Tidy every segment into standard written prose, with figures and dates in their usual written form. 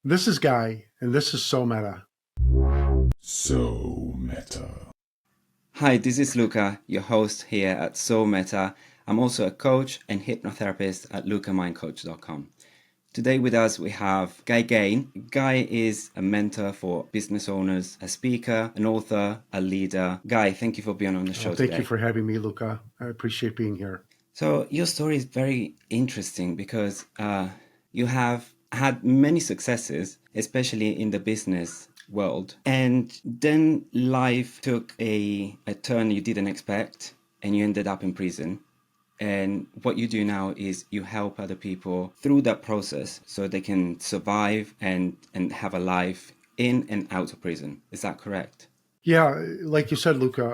This is Guy, and this is So Meta. So meta. Hi, this is Luca, your host here at So Meta. I'm also a coach and hypnotherapist at LucaMindCoach.com. Today with us we have Guy Gane. Guy is a mentor for business owners, a speaker, an author, a leader. Guy, thank you for being on the show today. Thank you for having me, Luca. I appreciate being here. So your story is very interesting because you have had many successes, especially in the business world. And then life took a turn you didn't expect and you ended up in prison. And what you do now is you help other people through that process so they can survive and have a life in and out of prison. Is that correct? Yeah, like you said, Luca,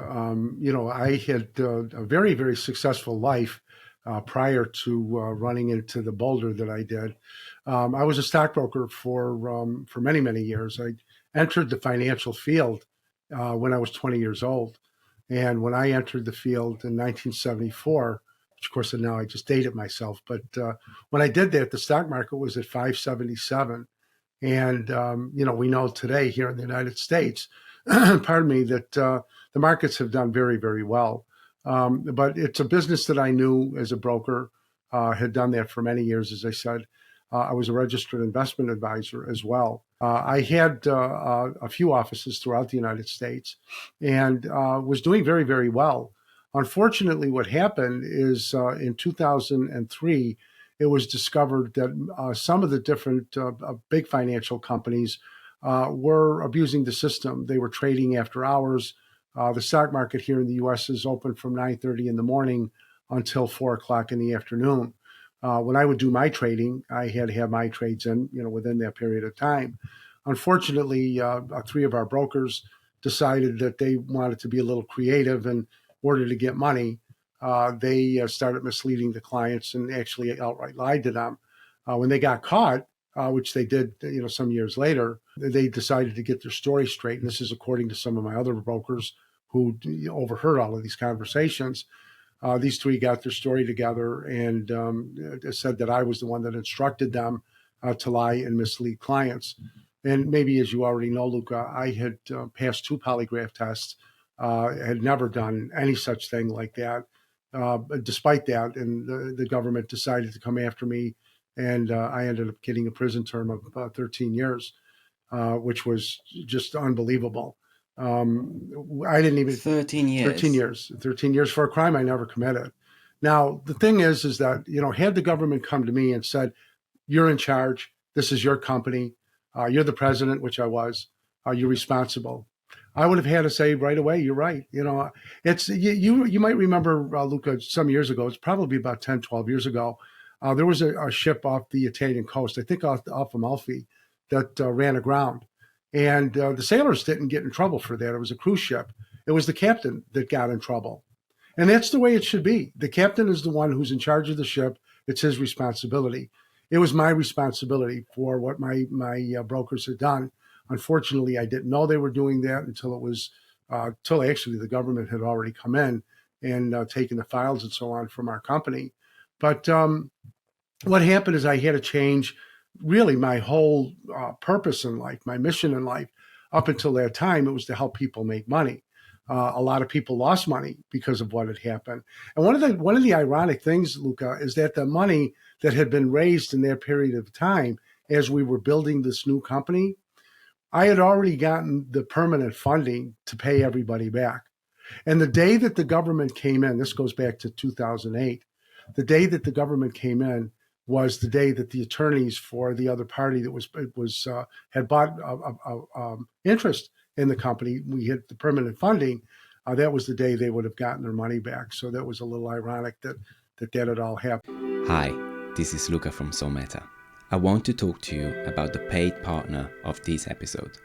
I had a very, very successful life prior to running into the boulder that I did. I was a stockbroker for many, many years. I entered the financial field when I was 20 years old. And when I entered the field in 1974, which of course now I just dated myself, but when I did that, the stock market was at 577. And, we know today here in the United States, pardon me, that the markets have done very, very well. But it's a business that I knew as a broker, had done that for many years, as I said. I was a registered investment advisor as well. I had a few offices throughout the United States and was doing very, very well. Unfortunately, what happened is in 2003, it was discovered that some of the different big financial companies were abusing the system. They were trading after hours. The stock market here in the U.S. is open from 9:30 in the morning until 4 o'clock in the afternoon. When I would do my trading, I had to have my trades in, within that period of time. Unfortunately, three of our brokers decided that they wanted to be a little creative, and in order to get money, they started misleading the clients and actually outright lied to them. When they got caught, which they did, some years later, they decided to get their story straight. And this is according to some of my other brokers who overheard all of these conversations. These three got their story together and said that I was the one that instructed them to lie and mislead clients. And maybe, as you already know, Luca, I had passed 2 polygraph tests, had never done any such thing like that. Despite that, and the government decided to come after me, and I ended up getting a prison term of 13 years, which was just unbelievable. I didn't even 13 years. 13 years for a crime I never committed. Now, the thing is that, had the government come to me and said, you're in charge, this is your company, you're the president, which I was, you're responsible, I would have had to say right away, you're right. It's you might remember, Luca, some years ago, it's probably about 10, 12 years ago, there was a ship off the Italian coast, I think off Amalfi, that ran aground. And the sailors didn't get in trouble for that. It was a cruise ship. It was the captain that got in trouble. And that's the way it should be. The captain is the one who's in charge of the ship. It's his responsibility. It was my responsibility for what my brokers had done. Unfortunately, I didn't know they were doing that until actually the government had already come in and taken the files and so on from our company. But what happened is I had to change really my whole purpose in life, my mission in life. Up until that time, it was to help people make money. A lot of people lost money because of what had happened. And one of the ironic things, Luca, is that the money that had been raised in that period of time as we were building this new company, I had already gotten the permanent funding to pay everybody back. And the day that the government came in, this goes back to 2008, the day that the government came in was the day that the attorneys for the other party that had bought interest in the company, we hit the permanent funding. That was the day they would have gotten their money back. So that was a little ironic that had all happened. Hi, this is Luca from So Meta. I want to talk to you about the paid partner of this episode,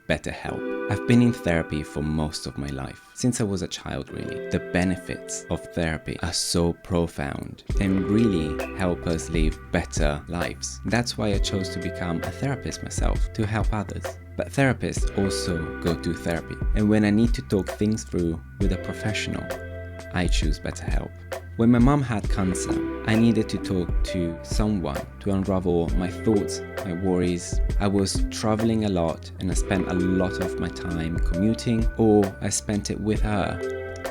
BetterHelp. I've been in therapy for most of my life, since I was a child really. The benefits of therapy are so profound and really help us live better lives. That's why I chose to become a therapist myself, to help others. But therapists also go to therapy, and when I need to talk things through with a professional, I choose BetterHelp. When my mum had cancer, I needed to talk to someone to unravel my thoughts, my worries. I was traveling a lot and I spent a lot of my time commuting, or I spent it with her,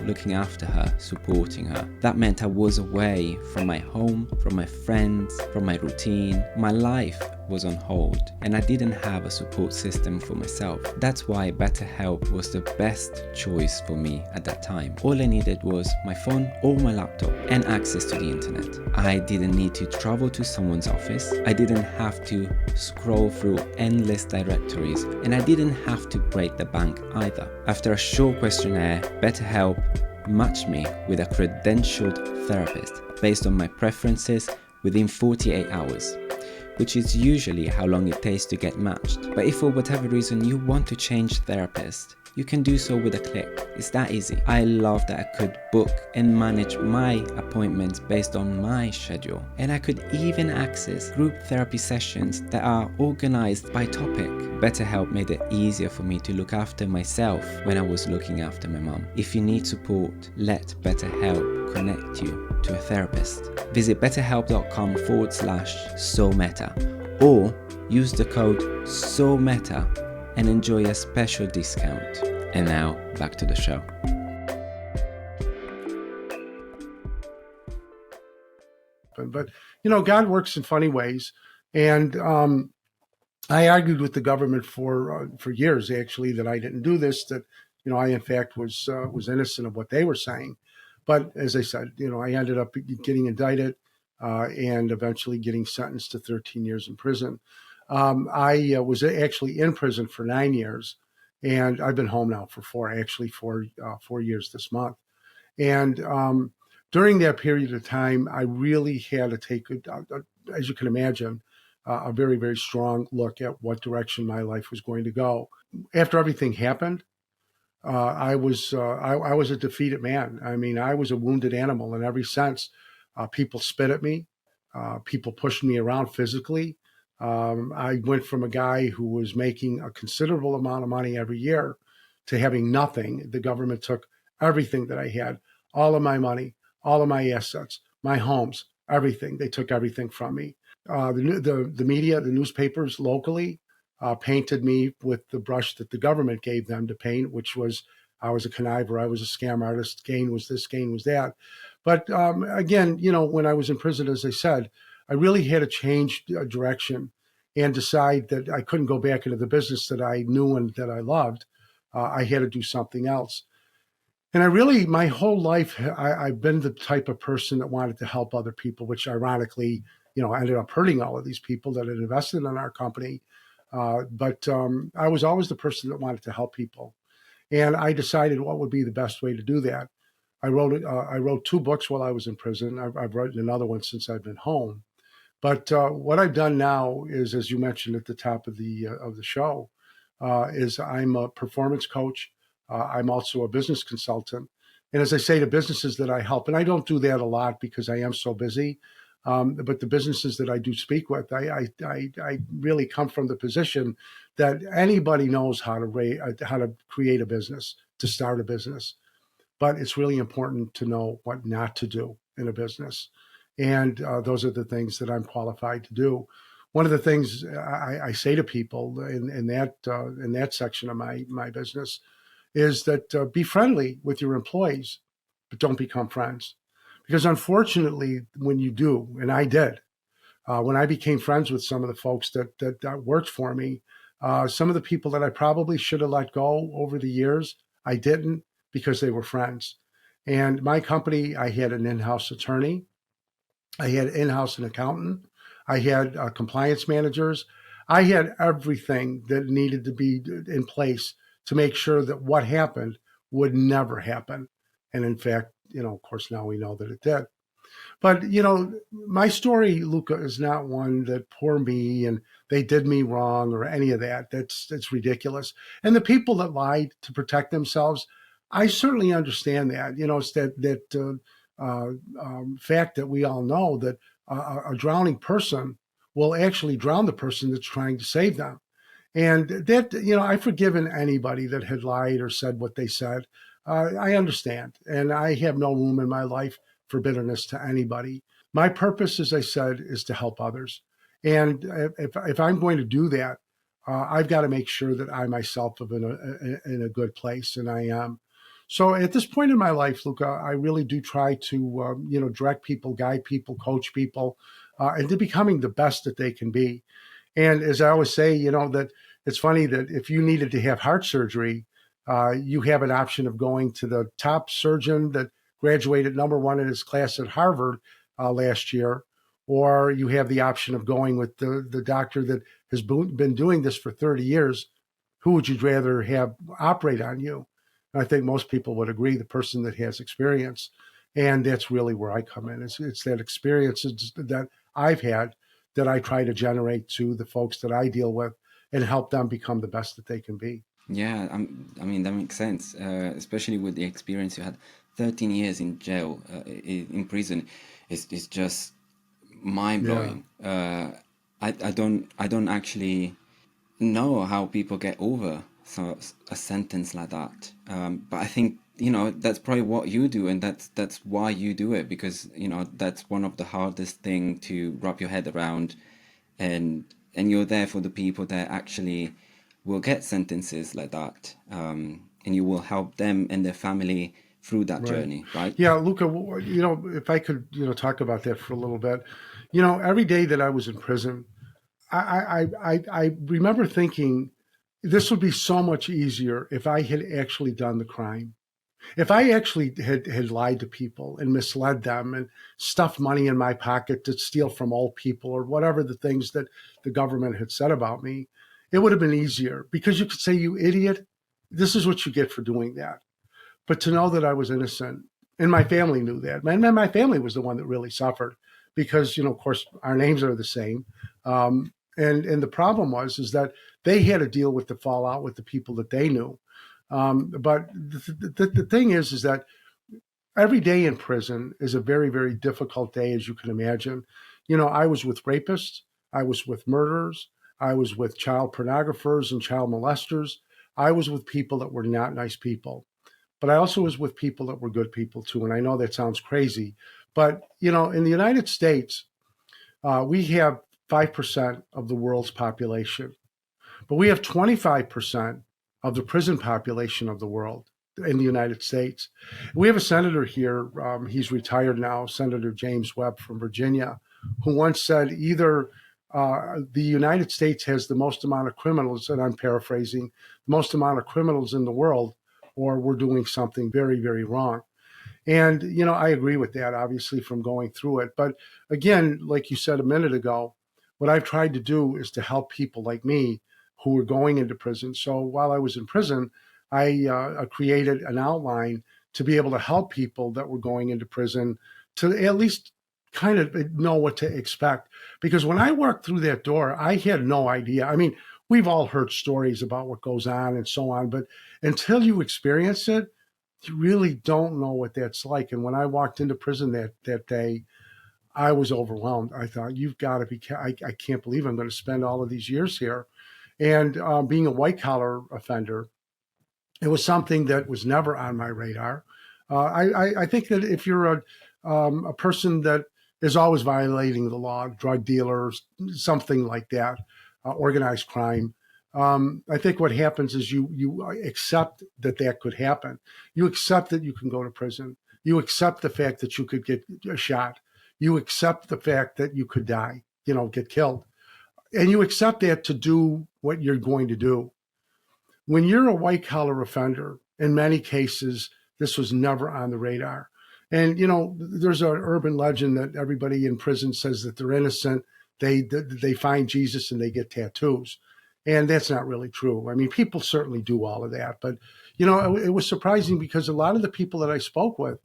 looking after her, supporting her. That meant I was away from my home, from my friends, from my routine. My life was on hold and I didn't have a support system for myself. That's why BetterHelp was the best choice for me at that time. All I needed was my phone or my laptop and access to the internet. I didn't need to travel to someone's office. I didn't have to scroll through endless directories, and I didn't have to break the bank either. After a short questionnaire, BetterHelp matched me with a credentialed therapist based on my preferences within 48 hours, which is usually how long it takes to get matched. But if for whatever reason you want to change therapist, you can do so with a click. It's that easy. I love that I could book and manage my appointments based on my schedule. And I could even access group therapy sessions that are organized by topic. BetterHelp made it easier for me to look after myself when I was looking after my mom. If you need support, let BetterHelp connect you to a therapist. Visit betterhelp.com/SoMeta or use the code SoMeta and enjoy a special discount. And now, back to the show. But, God works in funny ways. And I argued with the government for years, actually, that I didn't do this, that, I, in fact, was innocent of what they were saying. But as I said, I ended up getting indicted and eventually getting sentenced to 13 years in prison. I was actually in prison for 9 years, and I've been home now for 4 years this month. And during that period of time, I really had to take, as you can imagine, a very, very strong look at what direction my life was going to go. After everything happened, I was a defeated man. I mean, I was a wounded animal in every sense. People spit at me. People pushed me around physically. I went from a guy who was making a considerable amount of money every year to having nothing. The government took everything that I had, all of my money, all of my assets, my homes, everything. They took everything from me. The media, the newspapers locally, painted me with the brush that the government gave them to paint, which was I was a conniver, I was a scam artist, Gane was this, Gane was that. But again, when I was in prison, as I said, I really had to change direction and decide that I couldn't go back into the business that I knew and that I loved. I had to do something else. And my whole life, I've been the type of person that wanted to help other people, which ironically, ended up hurting all of these people that had invested in our company. But I was always the person that wanted to help people. And I decided what would be the best way to do that. I wrote 2 books while I was in prison. I've written another one since I've been home. But what I've done now is, as you mentioned at the top of the show, is I'm a performance coach. I'm also a business consultant. And as I say to businesses that I help, and I don't do that a lot because I am so busy, but the businesses that I do speak with, I really come from the position that anybody knows how to create a business, to start a business. But it's really important to know what not to do in a business. And those are the things that I'm qualified to do. One of the things I say to people in that section of my business is that be friendly with your employees, but don't become friends. Because unfortunately, when you do, and I did, when I became friends with some of the folks that worked for me, some of the people that I probably should have let go over the years, I didn't because they were friends. And my company, I had an in-house attorney. I had in-house an accountant. I had compliance managers. I had everything that needed to be in place to make sure that what happened would never happen. And in fact, of course, now we know that it did. But, my story, Luca, is not one that poor me and they did me wrong or any of that. That's ridiculous. And the people that lied to protect themselves, I certainly understand that. It's that fact that we all know that a drowning person will actually drown the person that's trying to save them. And that, I've forgiven anybody that had lied or said what they said. I understand. And I have no room in my life for bitterness to anybody. My purpose, as I said, is to help others. And if I'm going to do that, I've got to make sure that I myself am in a good place, and I am. So at this point in my life, Luca, I really do try to, direct people, guide people, coach people, into becoming the best that they can be. And as I always say, that it's funny that if you needed to have heart surgery, you have an option of going to the top surgeon that graduated #1 in his class at Harvard last year, or you have the option of going with the doctor that has been doing this for 30 years. Who would you rather have operate on you? And I think most people would agree, the person that has experience. And that's really where I come in. It's that experience that I've had that I try to generate to the folks that I deal with and help them become the best that they can be. Yeah, I mean, that makes sense, especially with the experience you had. 13 years in jail, in prison, is just mind blowing. Yeah. I don't actually know how people get over a sentence like that. But I think, that's probably what you do, and that's why you do it, because that's one of the hardest thing to wrap your head around, and you're there for the people that actually will get sentences like that, and you will help them and their family through that Right. journey, right? Yeah, Luca, if I could, talk about that for a little bit. Every day that I was in prison, I remember thinking this would be so much easier if I had actually done the crime. If I actually had lied to people and misled them and stuffed money in my pocket to steal from old people or whatever the things that the government had said about me, it would have been easier because you could say, you idiot, this is what you get for doing that. But to know that I was innocent, and my family knew that. My family was the one that really suffered because, of course, our names are the same. And the problem is that they had to deal with the fallout with the people that they knew. But the thing is that every day in prison is a very, very difficult day, as you can imagine. I was with rapists, I was with murderers, I was with child pornographers and child molesters. I was with people that were not nice people. But I also was with people that were good people too. And I know that sounds crazy, but in the United States, we have 5% of the world's population, but we have 25% of the prison population of the world in the United States. We have a senator here, he's retired now, Senator James Webb from Virginia, who once said either the United States has the most amount of criminals, and I'm paraphrasing, the most amount of criminals in the world, or we're doing something very, very wrong. And, I agree with that, obviously, from going through it. But again, like you said a minute ago, what I've tried to do is to help people like me who were going into prison. So while I was in prison, I created an outline to be able to help people that were going into prison to at least kind of know what to expect. Because when I walked through that door, I had no idea. I mean, we've all heard stories about what goes on and so on, but until you experience it, you really don't know what that's like. And when I walked into prison that day, I was overwhelmed. I thought, you've got to be, I can't believe I'm going to spend all of these years here. And being a white collar offender, it was something that was never on my radar. I think that if you're a person that is always violating the law, drug dealers, something like that, organized crime, I think what happens is you accept that could happen. You accept that you can go to prison. You accept the fact that you could get shot. You accept the fact that you could die, get killed. And you accept that to do what you're going to do. When you're a white collar offender, in many cases, this was never on the radar. And, there's an urban legend that everybody in prison says that they're innocent. They find Jesus and they get tattoos. And that's not really true. I mean, people certainly do all of that. But, it was surprising because a lot of the people that I spoke with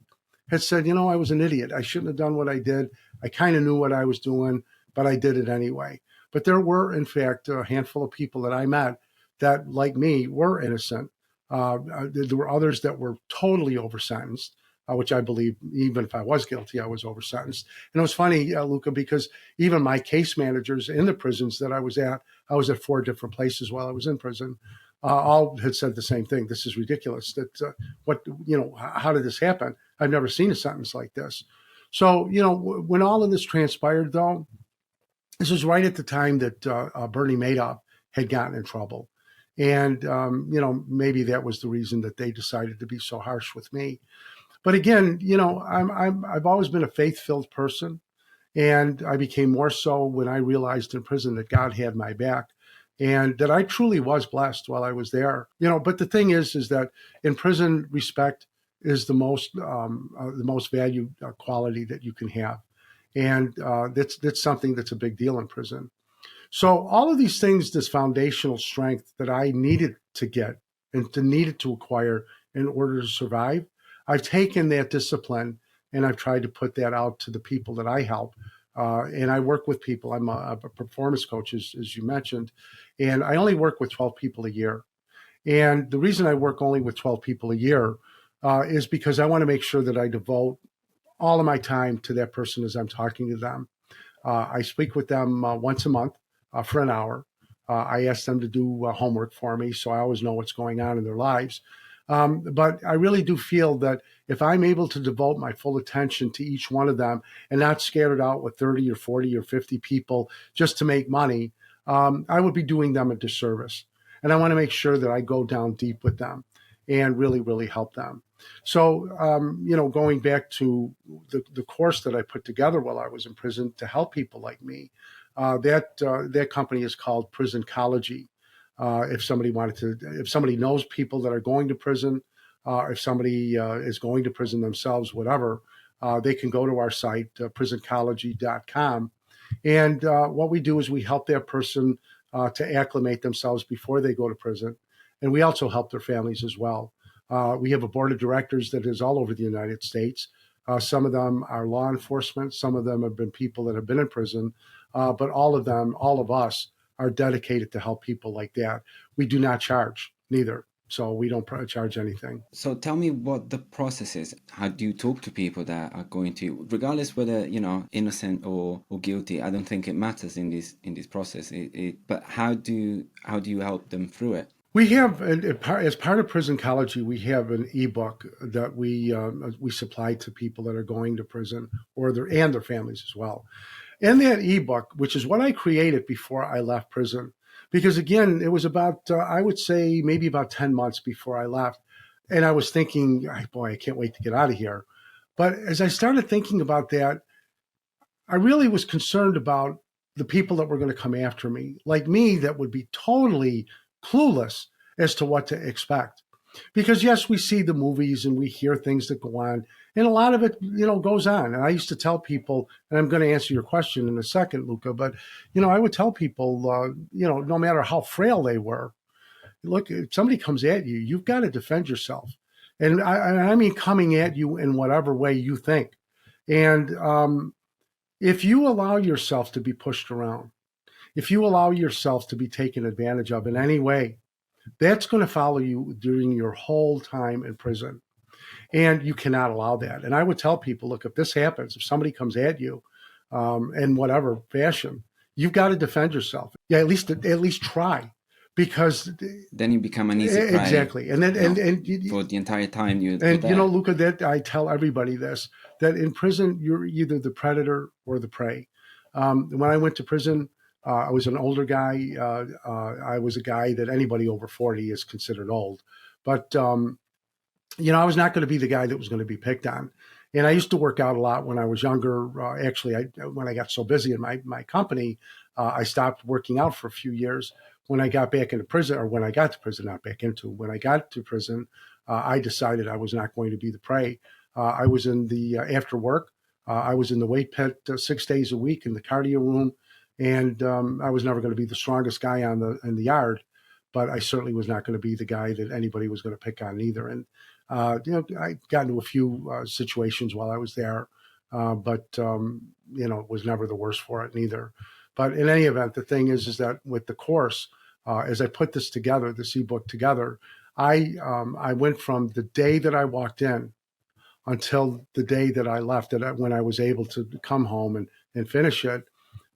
had said, I was an idiot. I shouldn't have done what I did. I kind of knew what I was doing, but I did it anyway. But there were, in fact, a handful of people that I met that, like me, were innocent. There were others that were totally oversentenced, which I believe, even if I was guilty, I was oversentenced. And it was funny, Luca, because even my case managers in the prisons that I was at 4 different places while I was in prison, all had said the same thing. This is ridiculous. How did this happen? I've never seen a sentence like this. So, when all of this transpired, though, this was right at the time that Bernie Madoff had gotten in trouble. And, maybe that was the reason that they decided to be so harsh with me. But again, I've always been a faith-filled person. And I became more so when I realized in prison that God had my back and that I truly was blessed while I was there. But the thing is that in prison, respect is the most valued quality that you can have. And that's something that's a big deal in prison. So all of these things, this foundational strength that I needed to get and needed to acquire in order to survive, I've taken that discipline and I've tried to put that out to the people that I help. And I work with people. I'm a performance coach, as you mentioned, and I only work with 12 people a year. And the reason I work only with 12 people a year is because I want to make sure that I devote all of my time to that person as I'm talking to them. I speak with them once a month for an hour. I ask them to do homework for me, so I always know what's going on in their lives. But I really do feel that if I'm able to devote my full attention to each one of them and not scatter it out with 30 or 40 or 50 people just to make money, I would be doing them a disservice. And I want to make sure that I go down deep with them and really, really help them. So, going back to the course that I put together while I was in prison to help people like me, that company is called Prisoncology. If somebody knows people that are going to prison, if somebody is going to prison themselves, whatever, they can go to our site, prisoncology.com. And what we do is we help that person to acclimate themselves before they go to prison. And we also help their families as well. We have a board of directors that is all over the United States. Some of them are law enforcement. Some of them have been people that have been in prison. But all of us are dedicated to help people like that. We do not charge neither. So we don't charge anything. So tell me what the process is. How do you talk to people that are going to, regardless whether innocent or guilty? I don't think it matters in this process. But how do you help them through it? We have, as part of Prisoncology, we have an ebook that we supply to people that are going to prison and their families as well. In that ebook, which is what I created before I left prison, because again, it was about, I would say maybe about 10 months before I left. And I was thinking, boy, I can't wait to get out of here. But as I started thinking about that, I really was concerned about the people that were going to come after me, like me, that would be totally clueless as to what to expect. Because yes, we see the movies and we hear things that go on, and a lot of it, goes on. And I used to tell people, and I'm going to answer your question in a second, Luca, but I would tell people, no matter how frail they were, look, if somebody comes at you, you've got to defend yourself, and I mean coming at you in whatever way you think, and if you allow yourself to be pushed around, if you allow yourself to be taken advantage of in any way, that's going to follow you during your whole time in prison. And you cannot allow that. And I would tell people, look, if this happens, if somebody comes at you in whatever fashion, you've got to defend yourself. Yeah, at least try, because then you become an easy prey. Exactly. And then and for the entire time you're there. Luca, that I tell everybody this, that in prison you're either the predator or the prey. When I went to prison, I was an older guy. I was a guy that anybody over 40 is considered old. But, I was not going to be the guy that was going to be picked on. And I used to work out a lot when I was younger. When I got so busy in my company, I stopped working out for a few years. When I got back into prison, or when I got to prison, when I got to prison, I decided I was not going to be the prey. I was in the, after work, I was in the weight pit 6 days a week in the cardio room. And I was never going to be the strongest guy in the yard, but I certainly was not going to be the guy that anybody was going to pick on either. And I got into a few situations while I was there, but it was never the worst for it neither. But in any event, the thing is that with the course, as I put this ebook together, I went from the day that I walked in until the day that I left, when I was able to come home and finish it.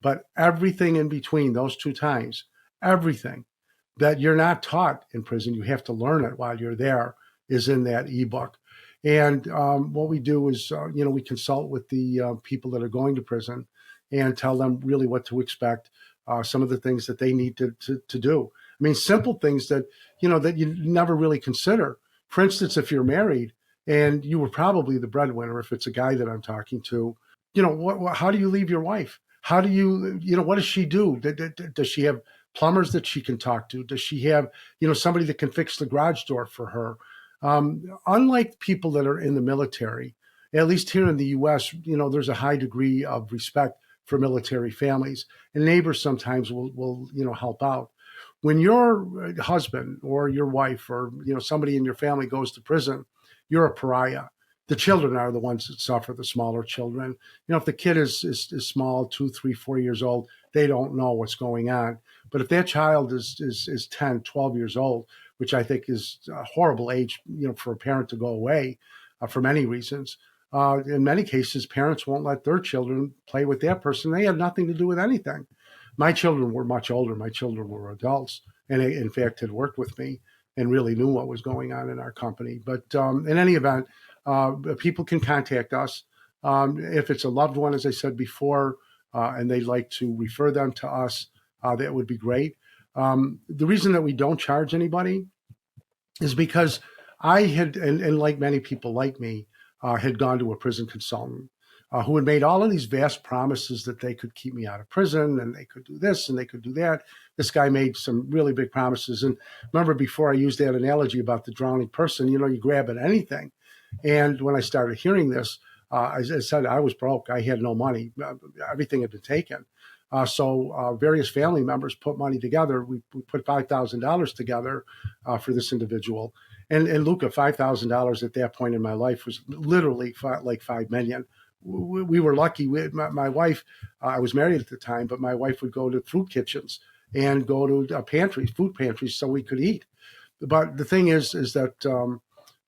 But everything in between those two times, everything that you're not taught in prison, you have to learn it while you're there, is in that ebook. And what we do is, we consult with the people that are going to prison and tell them really what to expect, some of the things that they need to do. I mean, simple things that, that you never really consider. For instance, if you're married and you were probably the breadwinner, if it's a guy that I'm talking to, how do you leave your wife? How do you, what does she do? Does she have plumbers that she can talk to? Does she have, somebody that can fix the garage door for her? Unlike people that are in the military, at least here in the U.S., there's a high degree of respect for military families, and neighbors sometimes will help out. When your husband or your wife or somebody in your family goes to prison, you're a pariah. The children are the ones that suffer, the smaller children. If the kid is small, 2, 3, 4 years old, they don't know what's going on. But if that child is 10, 12 years old, which I think is a horrible age, for a parent to go away for many reasons. In many cases, parents won't let their children play with that person. They had nothing to do with anything. My children were much older. My children were adults, and they, in fact, had worked with me and really knew what was going on in our company. But in any event, people can contact us. If it's a loved one, as I said before, and they'd like to refer them to us, that would be great. The reason that we don't charge anybody is because I had, and like many people like me, had gone to a prison consultant who had made all of these vast promises that they could keep me out of prison and they could do this and they could do that. This guy made some really big promises. And remember, before I used that analogy about the drowning person, you grab at anything. And when I started hearing this, I said I was broke. I had no money. Everything had been taken. So various family members put money together. We put $5,000 together for this individual. And Luca, $5,000 at that point in my life was literally like $5 million. We were lucky. My wife, I was married at the time, but my wife would go to food kitchens and go to food pantries, so we could eat. But the thing is that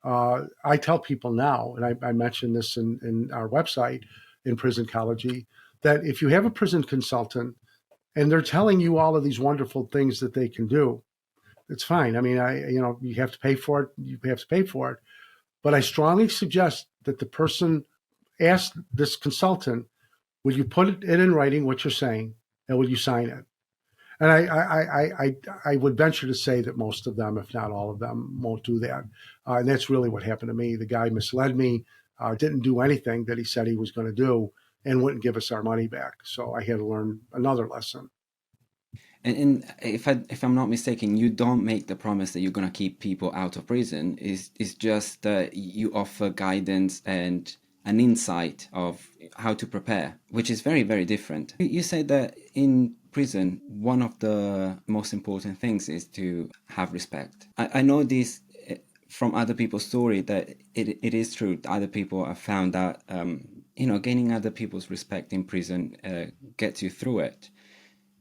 I tell people now, and I mentioned this in our website, in Prisoncology, that if you have a prison consultant and they're telling you all of these wonderful things that they can do, it's fine. I mean, you have to pay for it. You have to pay for it. But I strongly suggest that the person ask this consultant, will you put it in writing what you're saying, and will you sign it? And I would venture to say that most of them, if not all of them, won't do that. And that's really what happened to me. The guy misled me, didn't do anything that he said he was going to do, and wouldn't give us our money back. So I had to learn another lesson. And if I'm not mistaken, you don't make the promise that you're gonna keep people out of prison. It's just that you offer guidance and an insight of how to prepare, which is very, very different. You said that in prison, one of the most important things is to have respect. I know this from other people's story that it is true. Other people have found that gaining other people's respect in prison gets you through it.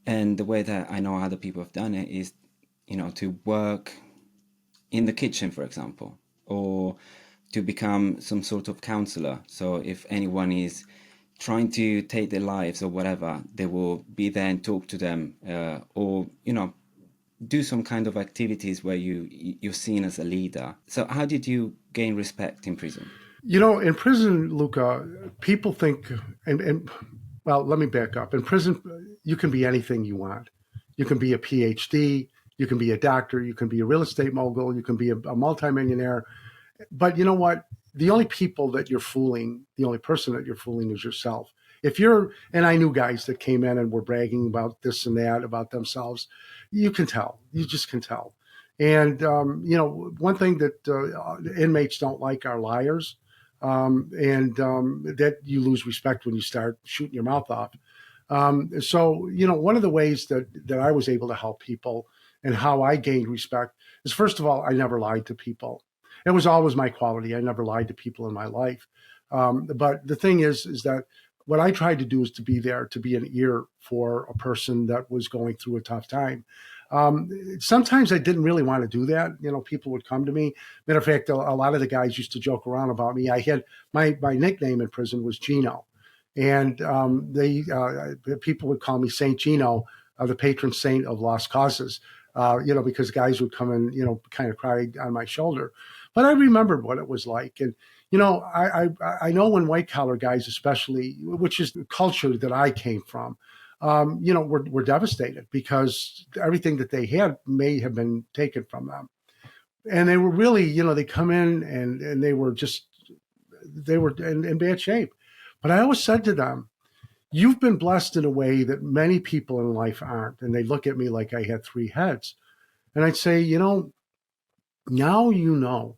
And the way that I know other people have done it is, to work in the kitchen, for example, or to become some sort of counselor. So if anyone is trying to take their lives or whatever, they will be there and talk to them, or do some kind of activities where you're seen as a leader. So how did you gain respect in prison? In prison, Luca, people think, and well, let me back up. In prison, you can be anything you want. You can be a PhD, you can be a doctor, you can be a real estate mogul, you can be a multimillionaire. But you know what? The only people that you're fooling, the only person that you're fooling is yourself. And I knew guys that came in and were bragging about this and that about themselves. You can tell. You just can tell. And, one thing that inmates don't like are liars. And that you lose respect when you start shooting your mouth off. So, one of the ways that I was able to help people and how I gained respect is, first of all, I never lied to people. It was always my quality. I never lied to people in my life. But the thing is that what I tried to do is to be there, to be an ear for a person that was going through a tough time. Sometimes I didn't really want to do that. People would come to me. Matter of fact, a lot of the guys used to joke around about me. I had my nickname in prison was Gino, and people would call me Saint Gino, the patron saint of lost causes. Because guys would come and kind of cry on my shoulder. But I remembered what it was like, and I know when white collar guys, especially, which is the culture that I came from, were devastated because everything that they had may have been taken from them. And they were really, they come in and they were in bad shape. But I always said to them, you've been blessed in a way that many people in life aren't. And they look at me like I had three heads. And I'd say, now you know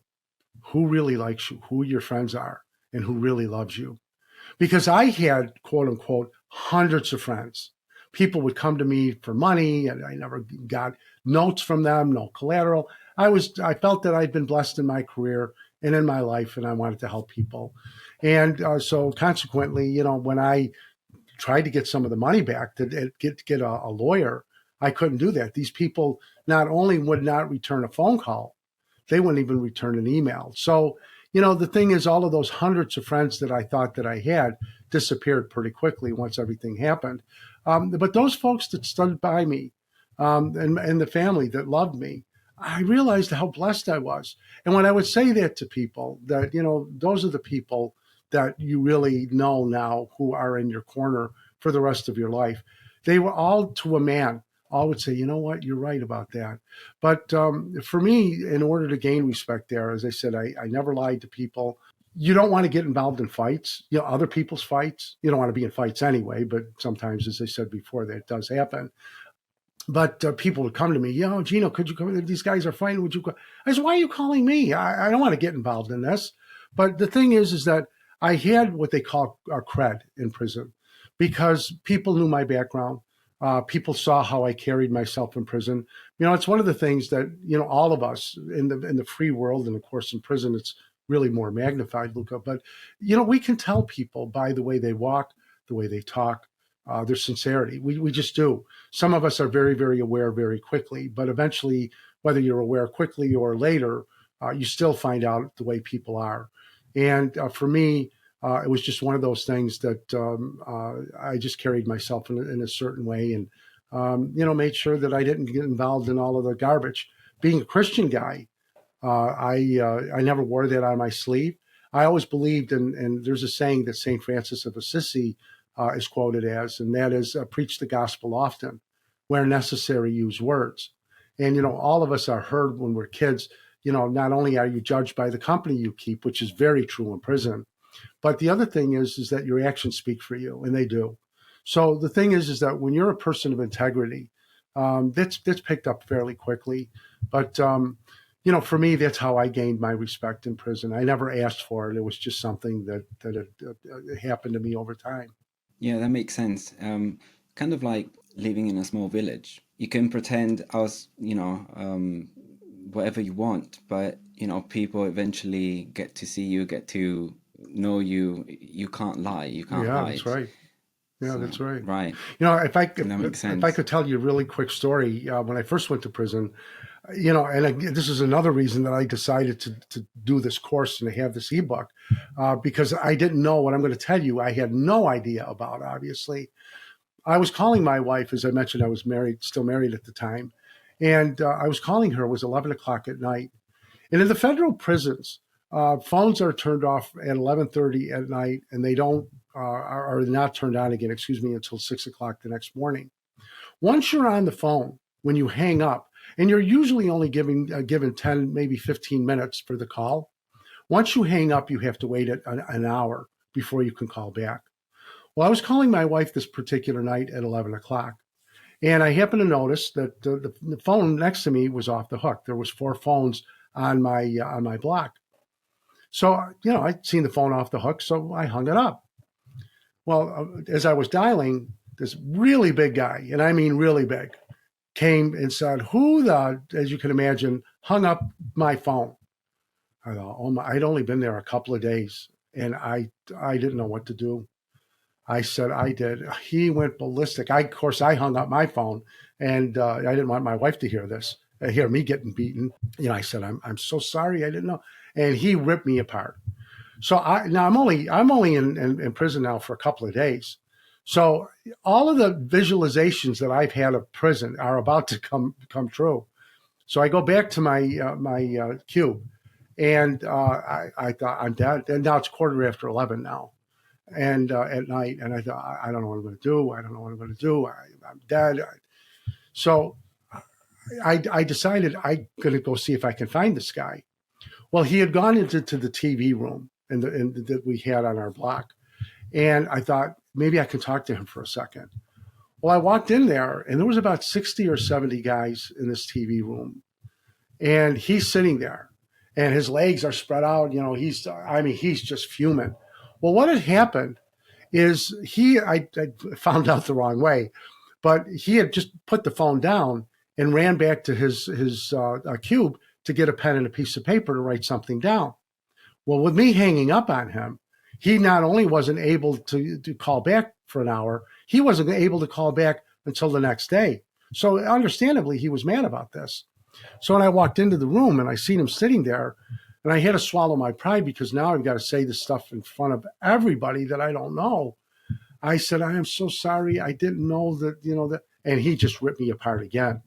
who really likes you, who your friends are, and who really loves you. Because I had, quote unquote, hundreds of friends. People would come to me for money, and I never got notes from them, no collateral. I felt that I'd been blessed in my career and in my life, and I wanted to help people. And so consequently, when I tried to get some of the money back to get a lawyer, I couldn't do that. These people not only would not return a phone call, they wouldn't even return an email. So, the thing is, all of those hundreds of friends that I thought that I had disappeared pretty quickly once everything happened. But those folks that stood by me, and the family that loved me, I realized how blessed I was. And when I would say that to people, that, those are the people that you really know now who are in your corner for the rest of your life, they were all, to a man, all would say, you know what, you're right about that. But for me, in order to gain respect there, as I said, I never lied to people. You don't want to get involved in fights, other people's fights. You don't want to be in fights anyway, but sometimes, as I said before, that does happen. But people would come to me, Gino, could you come? These guys are fighting. Would you go? I said, why are you calling me? I don't want to get involved in this. But the thing is that I had what they call our cred in prison because people knew my background. People saw how I carried myself in prison. It's one of the things that, all of us in the free world, and of course in prison, it's really more magnified, Luca. But, we can tell people by the way they walk, the way they talk, their sincerity. We just do. Some of us are very, very aware very quickly, but eventually, whether you're aware quickly or later, you still find out the way people are. And for me, it was just one of those things that I just carried myself in a certain way and, made sure that I didn't get involved in all of the garbage. Being a Christian guy, I never wore that on my sleeve. I always believed in, and there's a saying that St. Francis of Assisi is quoted as, and that is preach the gospel often, where necessary, use words. And, all of us are heard when we're kids. Not only are you judged by the company you keep, which is very true in prison, but the other thing is that your actions speak for you, and they do. So the thing is that when you're a person of integrity, that's picked up fairly quickly. But for me, that's how I gained my respect in prison. I never asked for it; it was just something that it happened to me over time. Yeah, that makes sense. Kind of like living in a small village. You can pretend as, whatever you want, but, people eventually get to see you, get to know you. You can't lie, you can't Yeah, hide. that's right. Yeah, So, that's right. right. If I That makes if sense. I could tell you a really quick story, when I first went to prison, this is another reason that I decided to do this course and to have this ebook, because I didn't know what I'm going to tell you. I had no idea about, obviously. I was calling my wife, as I mentioned, I was still married at the time. And I was calling her, it was 11 o'clock at night. And in the federal prisons, phones are turned off at 11:30 at night, and they don't are not turned on again, until 6 o'clock the next morning. Once you're on the phone, when you hang up, and you're usually only given 10, maybe 15 minutes for the call. Once you hang up, you have to wait an hour before you can call back. Well, I was calling my wife this particular night at 11 o'clock, and I happened to notice that the phone next to me was off the hook. There was four phones on my block. So, I'd seen the phone off the hook, so I hung it up. Well, as I was dialing, this really big guy, and I mean really big, came and said, as you can imagine, hung up my phone. I thought, oh my, I'd only been there a couple of days, and I didn't know what to do. I said, I did. He went ballistic. Of course, I hung up my phone, and I didn't want my wife to hear me getting beaten. I said, I'm so sorry, I didn't know. And he ripped me apart. So I'm only in prison now for a couple of days. So all of the visualizations that I've had of prison are about to come true. So I go back to my cube, And I thought, I'm dead. And now it's 11:15 now, and at night. And I thought, I don't know what I'm going to do. I don't know what I'm going to do. I'm dead. So I decided I'm going to go see if I can find this guy. Well, he had gone into the TV room that we had on our block. And I thought, maybe I can talk to him for a second. Well, I walked in there, and there was about 60 or 70 guys in this TV room. And he's sitting there, and his legs are spread out. He's just fuming. Well, what had happened is I found out the wrong way, but he had just put the phone down and ran back to his cube to get a pen and a piece of paper to write something down. Well, with me hanging up on him, he not only wasn't able to call back for an hour, he wasn't able to call back until the next day. So understandably, he was mad about this. So when I walked into the room and I seen him sitting there, and I had to swallow my pride because now I've got to say this stuff in front of everybody that I don't know. I said, I am so sorry. I didn't know that. And he just ripped me apart again.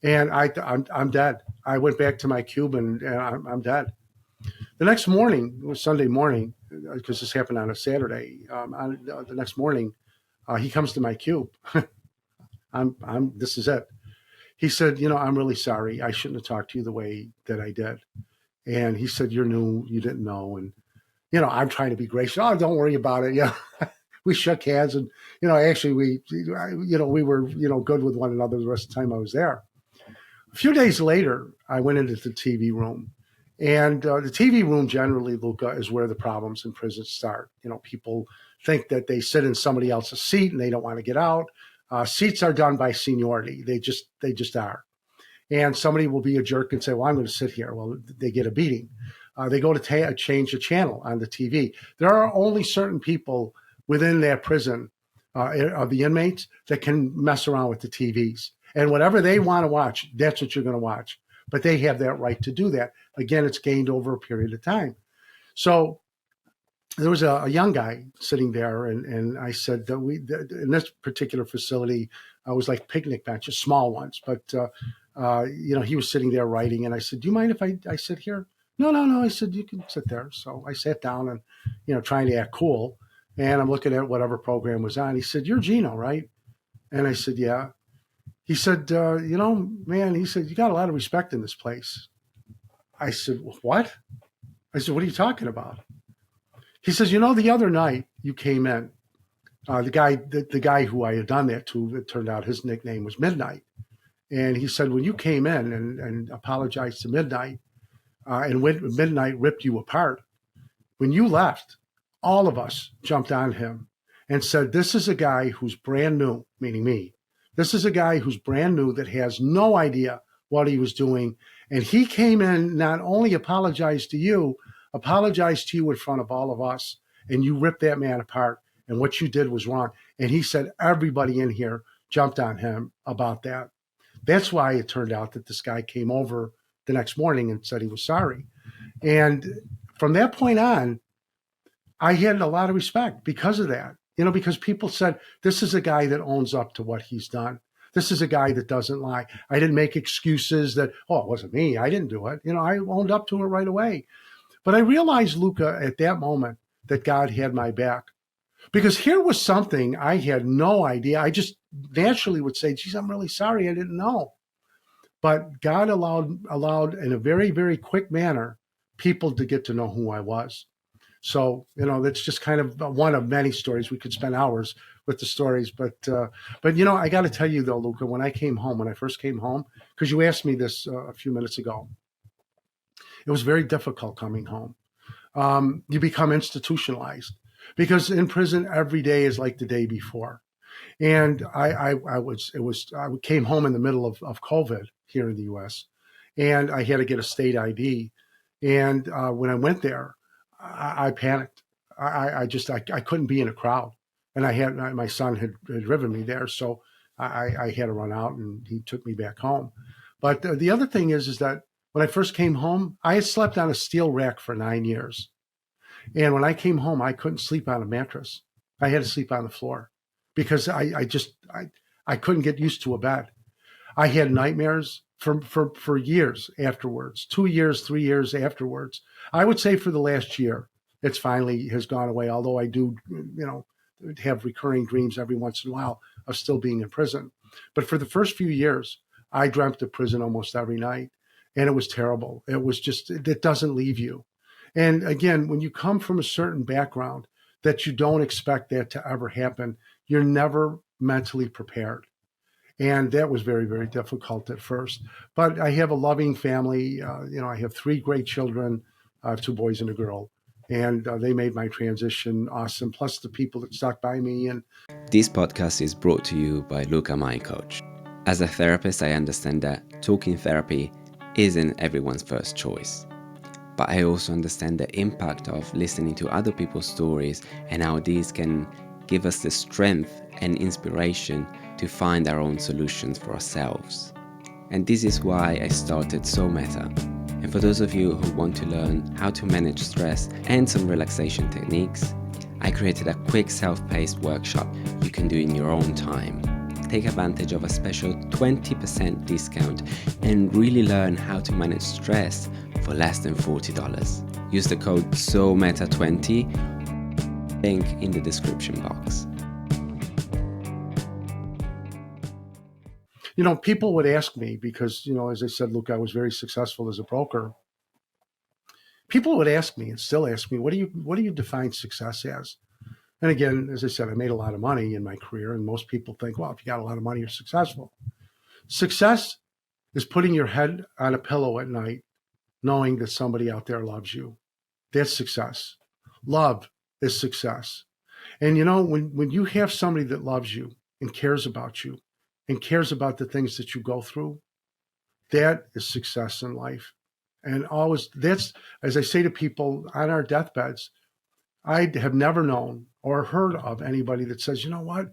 And I'm dead. I went back to my cube and I'm dead. The next morning, it was Sunday morning, because this happened on a Saturday. The next morning, he comes to my cube. This is it. He said, I'm really sorry. I shouldn't have talked to you the way that I did. And he said, you're new, you didn't know. And, I'm trying to be gracious. Oh, don't worry about it. Yeah. We shook hands and, actually we were, good with one another the rest of the time I was there. A few days later, I went into the TV room. And the TV room generally, Luca, is where the problems in prison start. People think that they sit in somebody else's seat and they don't want to get out. Seats are done by seniority. They just are. And somebody will be a jerk and say, well, I'm going to sit here. Well, they get a beating. They go to change the channel on the TV. There are only certain people within that prison of the inmates that can mess around with the TVs. And whatever they want to watch, that's what you're going to watch. But they have that right to do that. Again, it's gained over a period of time. So there was a young guy sitting there, and I said that in this particular facility, was like picnic benches, small ones. But, he was sitting there writing, and I said, do you mind if I sit here? No. I said, you can sit there. So I sat down and, trying to act cool. And I'm looking at whatever program was on. He said, you're Gino, right? And I said, yeah. He said, man, he said, you got a lot of respect in this place. I said, what? I said, what are you talking about? He says, the other night you came in, the guy who I had done that to, it turned out his nickname was Midnight. And he said, when you came in and apologized to Midnight, and when Midnight ripped you apart, when you left, all of us jumped on him and said, this is a guy who's brand new, meaning me. This is a guy who's brand new that has no idea what he was doing. And he came in, not only apologized to you in front of all of us, and you ripped that man apart, and what you did was wrong. And he said everybody in here jumped on him about that. That's why it turned out that this guy came over the next morning and said he was sorry. And from that point on, I had a lot of respect because of that. Because people said, this is a guy that owns up to what he's done. This is a guy that doesn't lie. I didn't make excuses that, it wasn't me. I didn't do it. I owned up to it right away. But I realized, Luca, at that moment that God had my back. Because here was something I had no idea. I just naturally would say, geez, I'm really sorry. I didn't know. But God allowed in a very, very quick manner, people to get to know who I was. So, that's just kind of one of many stories. We could spend hours with the stories. But I got to tell you, though, Luca, when I first came home, because you asked me this a few minutes ago, it was very difficult coming home. You become institutionalized because in prison, every day is like the day before. And I came home in the middle of COVID here in the U.S. and I had to get a state ID. And when I went there, I panicked. I couldn't be in a crowd, and my son had driven me there, so I had to run out, and he took me back home. But the other thing is that when I first came home, I had slept on a steel rack for 9 years, and when I came home, I couldn't sleep on a mattress. I had to sleep on the floor because I couldn't get used to a bed. I had nightmares for years afterwards, 2 years, 3 years afterwards. I would say for the last year, it's finally has gone away. Although I do, have recurring dreams every once in a while of still being in prison. But for the first few years, I dreamt of prison almost every night, and it was terrible. It was just, it doesn't leave you. And again, when you come from a certain background that you don't expect that to ever happen, you're never mentally prepared. And that was very, very difficult at first. But I have a loving family. I have three great children, two boys and a girl. And they made my transition awesome. Plus the people that stuck by me. And This podcast is brought to you by LucaMindCoach. As a therapist, I understand that talking therapy isn't everyone's first choice. But I also understand the impact of listening to other people's stories and how these can give us the strength and inspiration to find our own solutions for ourselves. And this is why I started So Meta. And for those of you who want to learn how to manage stress and some relaxation techniques, I created a quick self-paced workshop you can do in your own time. Take advantage of a special 20% discount and really learn how to manage stress for less than $40. Use the code SOMETA20, link in the description box. People would ask me because, as I said, Luke, I was very successful as a broker. People would ask me and still ask me, what do you define success as? And again, as I said, I made a lot of money in my career, and most people think, well, if you got a lot of money, you're successful. Success is putting your head on a pillow at night, knowing that somebody out there loves you. That's success. Love is success. And when you have somebody that loves you and cares about you and cares about the things that you go through, that is success in life. And always, that's, as I say to people on our deathbeds, I have never known or heard of anybody that says, you know what?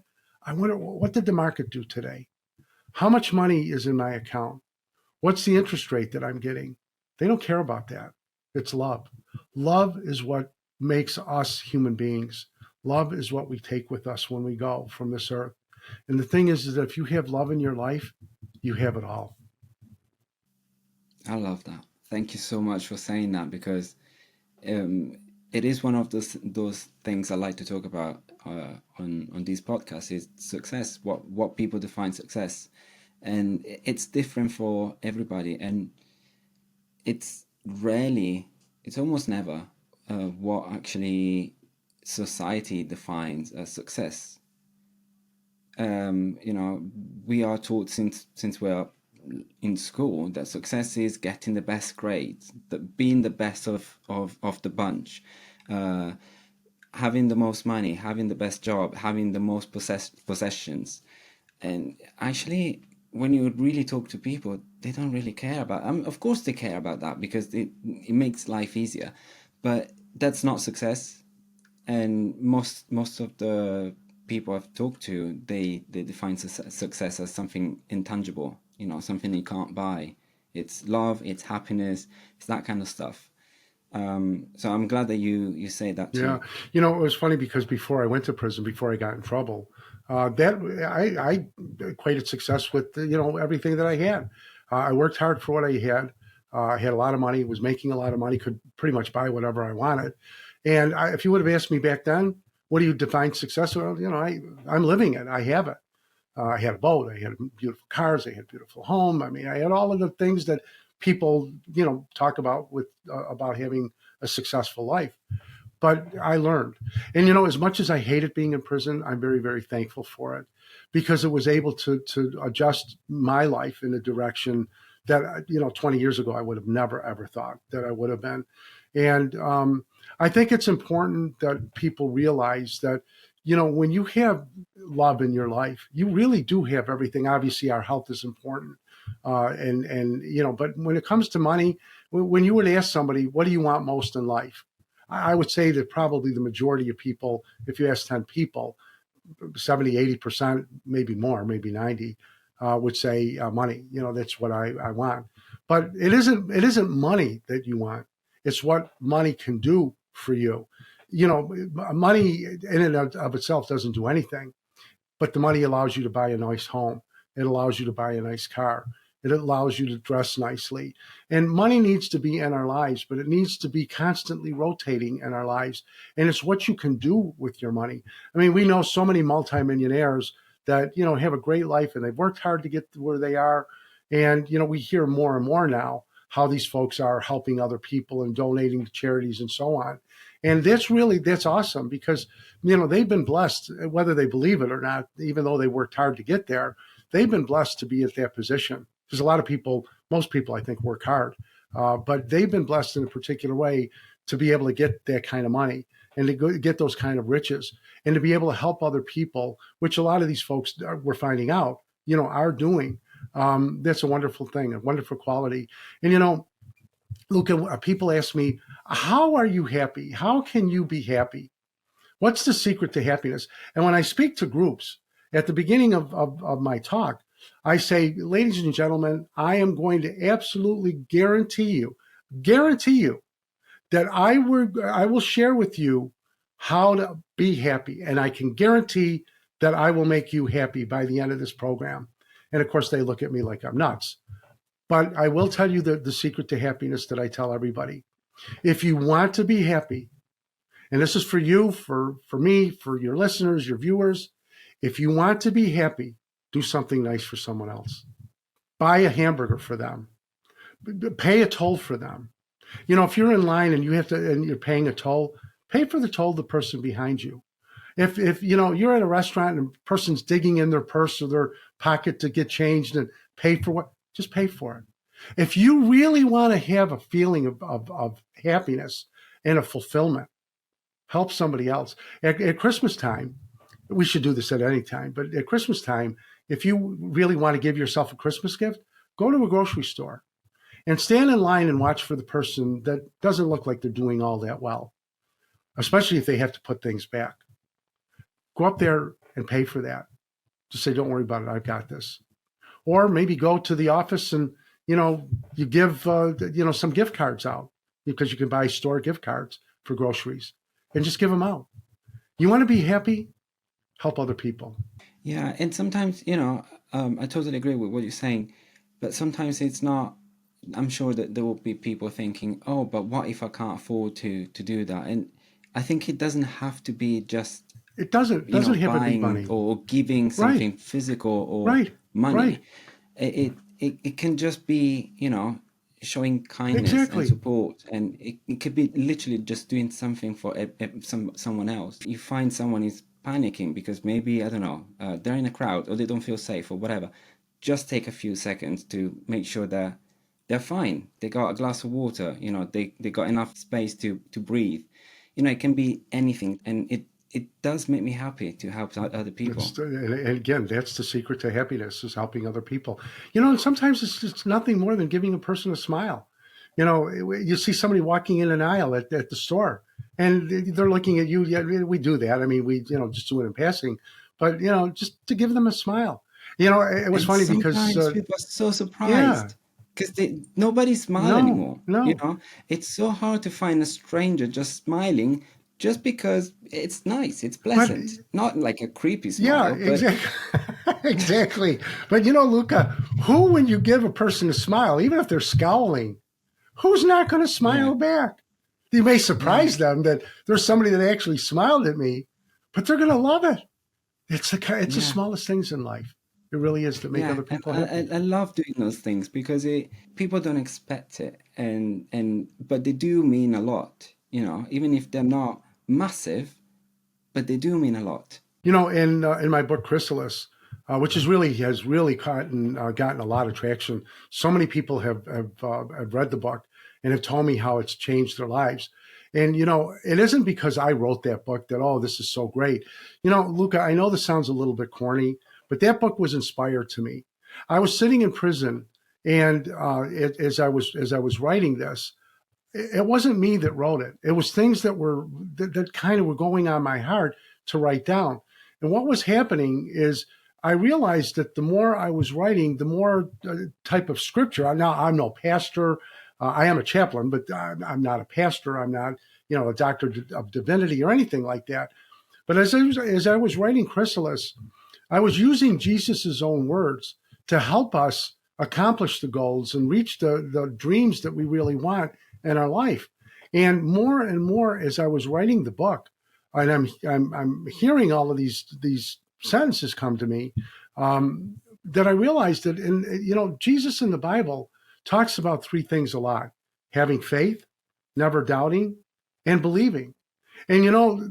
I wonder, what did the market do today? How much money is in my account? What's the interest rate that I'm getting? They don't care about that. It's love. Love is what makes us human beings. Love is what we take with us when we go from this earth. And the thing is that if you have love in your life, you have it all. I love that. Thank you so much for saying that, because it is one of those things I like to talk about on these podcasts is success. What people define success, and it's different for everybody, and it's almost never what actually society defines as success. We are taught since we're in school that success is getting the best grades, that being the best of the bunch, having the most money, having the best job, having the most possessions. And actually, when you really talk to people, they don't really care about. Of course, they care about that because it makes life easier, but that's not success. And most of the people I've talked to, they define success as something intangible, something you can't buy. It's love, it's happiness, it's that kind of stuff. So I'm glad that you say that too. Yeah. It was funny because before I went to prison, before I got in trouble, that I equated success with, everything that I had. I worked hard for what I had. I had a lot of money, was making a lot of money, could pretty much buy whatever I wanted. And if you would have asked me back then, what do you define success? Well, I'm living it. I have it. I had a boat. I had beautiful cars. I had a beautiful home. I mean, I had all of the things that people, talk about about having a successful life. But I learned. And, as much as I hated being in prison, I'm very, very thankful for it because it was able to adjust my life in a direction that, 20 years ago, I would have never, ever thought that I would have been. And I think it's important that people realize that, when you have love in your life, you really do have everything. Obviously, our health is important. But when it comes to money, when you would ask somebody, what do you want most in life? I would say that probably the majority of people, if you ask 10 people, 70, 80%, maybe more, maybe 90, would say money. That's what I want. But it isn't money that you want. It's what money can do for you. Money in and of itself doesn't do anything, but the money allows you to buy a nice home. It allows you to buy a nice car. It allows you to dress nicely. And money needs to be in our lives, but it needs to be constantly rotating in our lives. And it's what you can do with your money. I mean, we know so many multimillionaires that, have a great life and they've worked hard to get to where they are. And, we hear more and more now how these folks are helping other people and donating to charities and so on. And that's awesome because, they've been blessed, whether they believe it or not, even though they worked hard to get there, they've been blessed to be at that position. Because a lot of people, most people, I think, work hard, but they've been blessed in a particular way to be able to get that kind of money and to get those kind of riches and to be able to help other people, which a lot of these folks we're finding out, are doing. That's a wonderful thing, a wonderful quality. And, Luca, people ask me, how are you happy? How can you be happy? What's the secret to happiness? And when I speak to groups at the beginning of my talk, I say, ladies and gentlemen, I am going to absolutely guarantee you that I will share with you how to be happy. And I can guarantee that I will make you happy by the end of this program. And of course, they look at me like I'm nuts. But I will tell you the secret to happiness that I tell everybody. If you want to be happy, and this is for you, for me, for your listeners, your viewers, if you want to be happy, do something nice for someone else. Buy a hamburger for them. Pay a toll for them. If you're in line and you're paying a toll, pay for the toll of the person behind you. If you're at a restaurant and a person's digging in their purse or their pocket to get changed and pay for what, just pay for it. If you really want to have a feeling of happiness and a fulfillment, help somebody else. At Christmas time, we should do this at any time, but at Christmas time, if you really want to give yourself a Christmas gift, go to a grocery store and stand in line and watch for the person that doesn't look like they're doing all that well, especially if they have to put things back. Go up there and pay for that. Just say, don't worry about it. I've got this. Or maybe go to the office and, you give, some gift cards out because you can buy store gift cards for groceries and just give them out. You want to be happy? Help other people. Yeah, and sometimes, I totally agree with what you're saying, but sometimes it's not. I'm sure that there will be people thinking, oh, but what if I can't afford to do that? And I think it doesn't have to be just. It doesn't have to be money or giving something physical or money. Right. It can just be, showing kindness and support, and it could be literally just doing something for someone else. You find someone is panicking because maybe, I don't know, they're in a crowd or they don't feel safe or whatever. Just take a few seconds to make sure that they're fine. They got a glass of water, they got enough space to breathe. It can be anything, and it does make me happy to help other people. And again, that's the secret to happiness, is helping other people. And sometimes it's just nothing more than giving a person a smile. You see somebody walking in an aisle at the store and they're looking at you. Yeah, we do that. I mean, we, just do it in passing, but, just to give them a smile. It was funny because people are so surprised because nobody smiles anymore. No. It's so hard to find a stranger just smiling just because it's nice, it's pleasant, not like a creepy smile. Yeah, exactly. Exactly. But Luca, when you give a person a smile, even if they're scowling, who's not going to smile back? You may surprise them that there's somebody that actually smiled at me, but they're going to love it. It's the smallest things in life. It really is to make other people happy. I love doing those things because people don't expect it, but they do mean a lot. Even if they're not massive, but they do mean a lot. In my book Chrysalis, which has really gotten a lot of traction. So many people have read the book and have told me how it's changed their lives. And it isn't because I wrote that book that, oh, this is so great. Luca, I know this sounds a little bit corny, but that book was inspired to me. I was sitting in prison, and as I was writing this, it wasn't me that wrote it. It was things that kind of were going on my heart to write down. And what was happening is I realized that the more I was writing, the more type of scripture. Now, I'm no pastor. I am a chaplain, but I'm not a pastor. I'm not, a doctor of divinity or anything like that. But as I was writing Chrysalis, I was using Jesus's own words to help us accomplish the goals and reach the dreams that we really want in our life. And more as I was writing the book, and I'm hearing all of these sentences come to me, that I realized that Jesus in the Bible talks about three things a lot: having faith, never doubting, and believing. And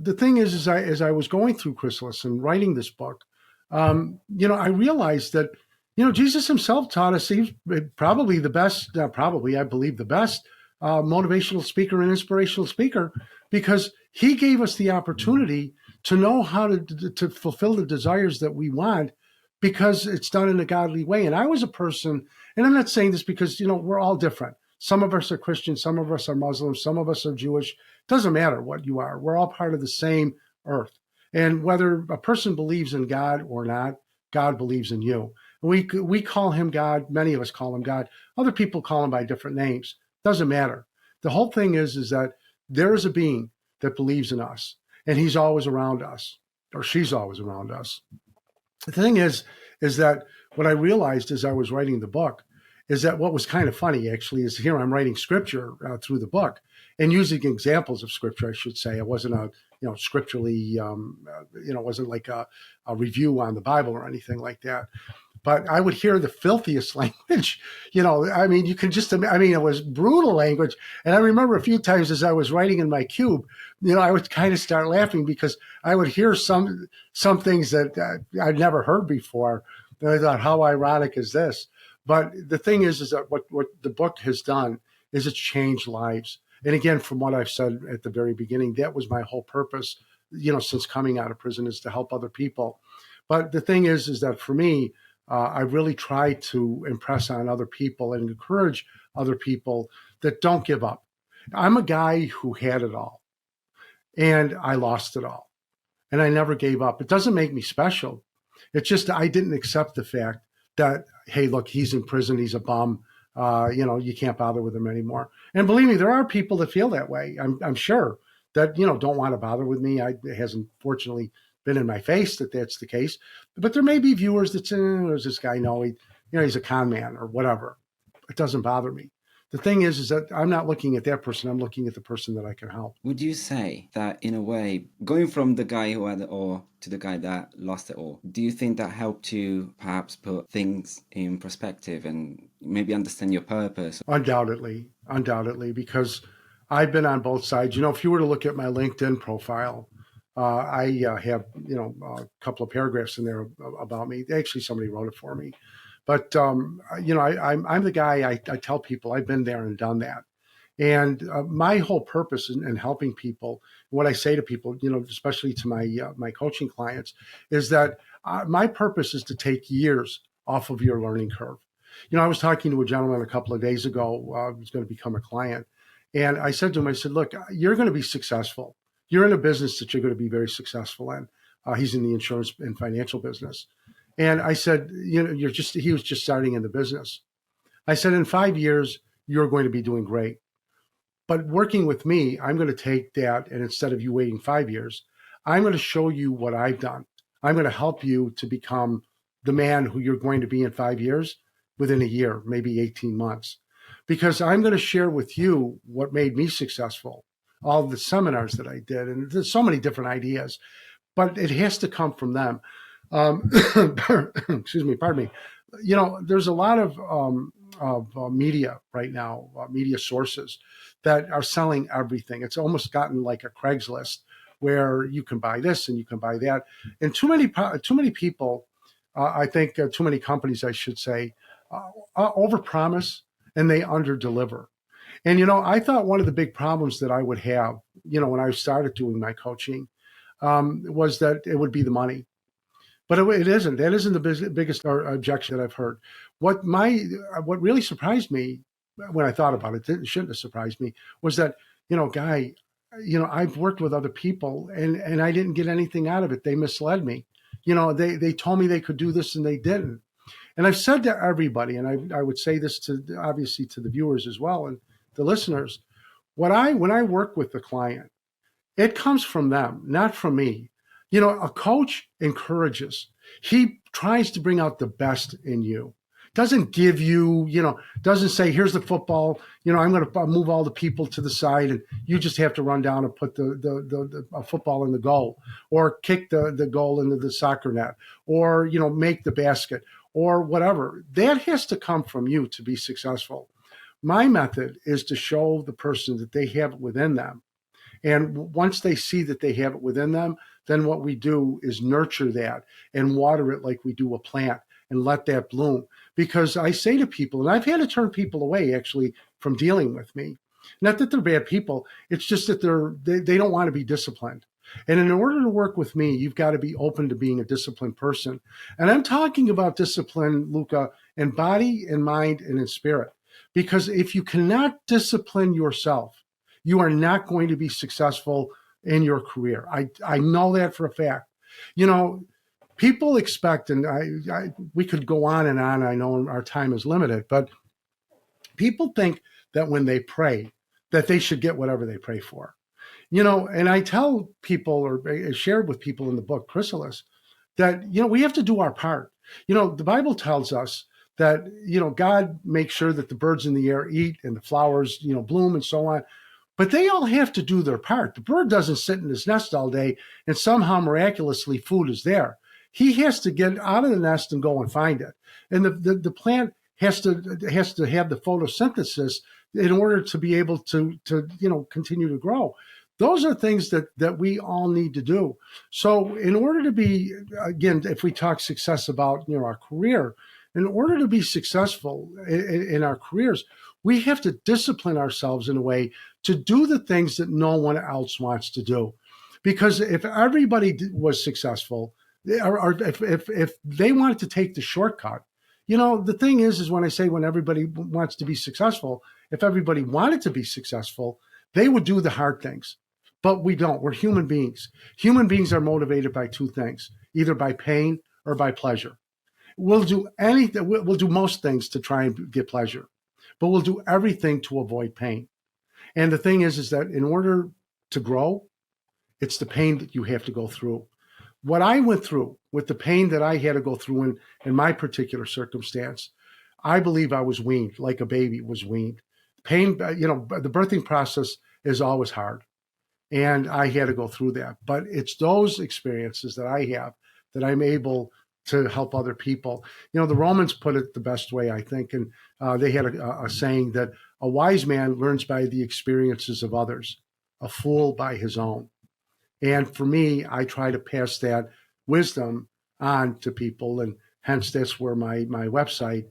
the thing is, as I was going through Chrysalis and writing this book, I realized that Jesus himself taught us he's probably the best, probably I believe the best motivational speaker and inspirational speaker, because he gave us the opportunity to know how to fulfill the desires that we want, because it's done in a godly way. And I was a person, and I'm not saying this because we're all different. Some of us are Christian, some of us are Muslims, some of us are Jewish. Doesn't matter what you are. We're all part of the same earth. And whether a person believes in God or not, God believes in you. We call him God. Many of us call him God. Other people call him by different names. Doesn't matter. The whole thing is that there is a being that believes in us, and he's always around us, or she's always around us. The thing is that what I realized as I was writing the book is that what was kind of funny, actually, is here I'm writing scripture through the book and using examples of scripture, I should say. It wasn't a, scripturally, wasn't like a review on the Bible or anything like that. But I would hear the filthiest language. You can just, it was brutal language. And I remember a few times as I was writing in my cube, I would kind of start laughing because I would hear some things that I'd never heard before. And I thought, how ironic is this? But the thing is that what the book has done is it's changed lives. And again, from what I've said at the very beginning, that was my whole purpose, since coming out of prison, is to help other people. But the thing is that for me, I really try to impress on other people and encourage other people that don't give up. I'm a guy who had it all, and I lost it all, and I never gave up. It doesn't make me special. It's just I didn't accept the fact that, hey, look, he's in prison, he's a bum. You can't bother with him anymore. And believe me, there are people that feel that way. I'm sure that don't want to bother with me. It hasn't fortunately been in my face that that's the case. But there may be viewers that say, there's this guy, he's a con man or whatever. It doesn't bother me. The thing is that I'm not looking at that person. I'm looking at the person that I can help. Would you say that in a way, going from the guy who had it all to the guy that lost it all, do you think that helped you perhaps put things in perspective and maybe understand your purpose? Undoubtedly, because I've been on both sides. If you were to look at my LinkedIn profile, I have, a couple of paragraphs in there about me. Actually, somebody wrote it for me. But, I'm the guy, I tell people I've been there and done that. And my whole purpose in helping people, what I say to people, especially to my coaching clients, is that my purpose is to take years off of your learning curve. I was talking to a gentleman a couple of days ago who's going to become a client. And I said to him, look, you're going to be successful. You're in a business that you're going to be very successful in. He's in the insurance and financial business. And I said, he was just starting in the business. I said, in 5 years, you're going to be doing great. But working with me, I'm going to take that, and instead of you waiting 5 years, I'm going to show you what I've done. I'm going to help you to become the man who you're going to be in 5 years within a year, maybe 18 months. Because I'm going to share with you what made me successful, all the seminars that I did, and there's so many different ideas, but it has to come from them. Excuse me, pardon me. There's a lot of media right now, media sources that are selling everything. It's almost gotten like a Craigslist where you can buy this and you can buy that. And too many people, I think too many companies, I should say, overpromise and they underdeliver. And, I thought one of the big problems that I would have, when I started doing my coaching, was that it would be the money. But it isn't. That isn't the biggest objection that I've heard. What really surprised me when I thought about it, it shouldn't have surprised me, was that, Guy, I've worked with other people and I didn't get anything out of it. They misled me. They told me they could do this and they didn't. And I've said to everybody, and I would say this obviously to the viewers as well and the listeners, when I work with the client, it comes from them, not from me. A coach encourages. He tries to bring out the best in you. doesn't give you, doesn't say, here's the football, I'm going to move all the people to the side and you just have to run down and put the football in the goal, or kick the goal into the soccer net, or, make the basket, or whatever. That has to come from you to be successful. My method is to show the person that they have it within them. And once they see that they have it within them, then what we do is nurture that and water it like we do a plant and let that bloom. Because I say to people, and I've had to turn people away actually from dealing with me. Not that they're bad people, it's just that they don't want to be disciplined. And in order to work with me, you've got to be open to being a disciplined person. And I'm talking about discipline, Luca, in body, in mind, and in spirit. Because if you cannot discipline yourself, you are not going to be successful in your career. I know that for a fact. People expect, and we could go on and on. I know our time is limited, but people think that when they pray, that they should get whatever they pray for. And I tell people, or shared with people in the book Chrysalis, that, we have to do our part. The Bible tells us that, God makes sure that the birds in the air eat and the flowers, bloom and so on. But they all have to do their part. The bird doesn't sit in his nest all day and somehow miraculously food is there. He has to get out of the nest and go and find it. And the plant has to have the photosynthesis in order to be able to continue to grow. Those are things that we all need to do. So in order to be, again, if we talk success about our career, in order to be successful in our careers, we have to discipline ourselves in a way to do the things that no one else wants to do. Because if everybody was successful, or if they wanted to take the shortcut, the thing is when I say when everybody wants to be successful, if everybody wanted to be successful, they would do the hard things. But we don't. We're human beings. Human beings are motivated by two things, either by pain or by pleasure. We'll do anything. We'll do most things to try and get pleasure, but we'll do everything to avoid pain. And the thing is that in order to grow, it's the pain that you have to go through. What I went through with the pain that I had to go through in my particular circumstance, I believe I was weaned like a baby was weaned. Pain, the birthing process is always hard. And I had to go through that. But it's those experiences that I have that I'm able to help other people. The Romans put it the best way, I think. And they had a saying that a wise man learns by the experiences of others, a fool by his own. And for me, I try to pass that wisdom on to people. And hence that's where my website,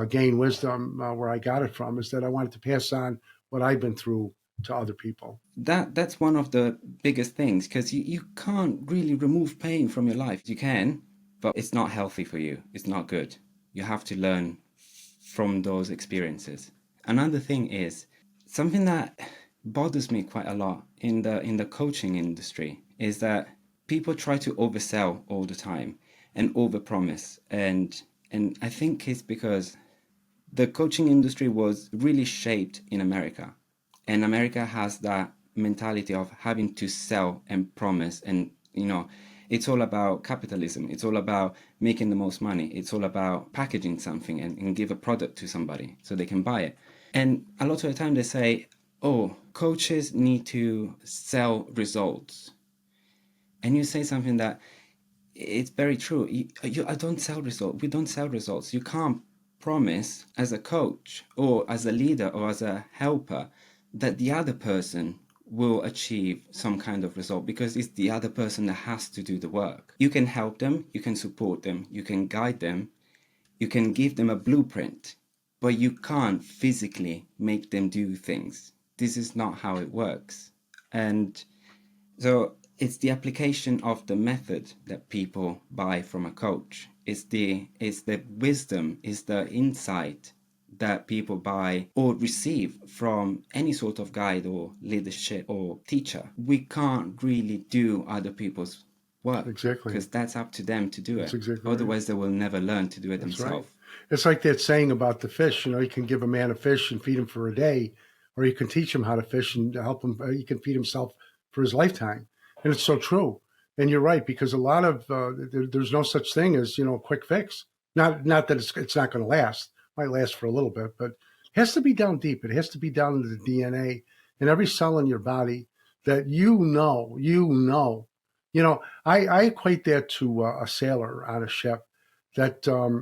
Gain Wisdom, where I got it from, is that I wanted to pass on what I've been through to other people. That's one of the biggest things, because you can't really remove pain from your life. You can, but it's not healthy for you. It's not good. You have to learn from those experiences. Another thing is something that bothers me quite a lot in the coaching industry is that people try to oversell all the time and overpromise. And I think it's because the coaching industry was really shaped in America. And America has that mentality of having to sell and promise. And, it's all about capitalism. It's all about making the most money. It's all about packaging something and give a product to somebody so they can buy it. And a lot of the time they say, oh, coaches need to sell results. And you say something that it's very true. I don't sell results. We don't sell results. You can't promise as a coach or as a leader or as a helper that the other person will achieve some kind of result, because it's the other person that has to do the work. You can help them, you can support them, you can guide them, you can give them a blueprint, but you can't physically make them do things. This is not how it works. And so it's the application of the method that people buy from a coach. It's the wisdom, it's the insight that people buy or receive from any sort of guide or leadership or teacher. We can't really do other people's work. Exactly. Because that's up to them to do That's it. exactly Otherwise, right. They will never learn to do it That's themselves. Right. It's like that saying about the fish. You can give a man a fish and feed him for a day, or you can teach him how to fish and help him. He can feed himself for his lifetime. And it's so true. And you're right, because a lot of there's no such thing as quick fix. Not that it's not going to last. Might last for a little bit, but it has to be down deep. It has to be down into the DNA and every cell in your body that I equate that to a sailor on a ship. That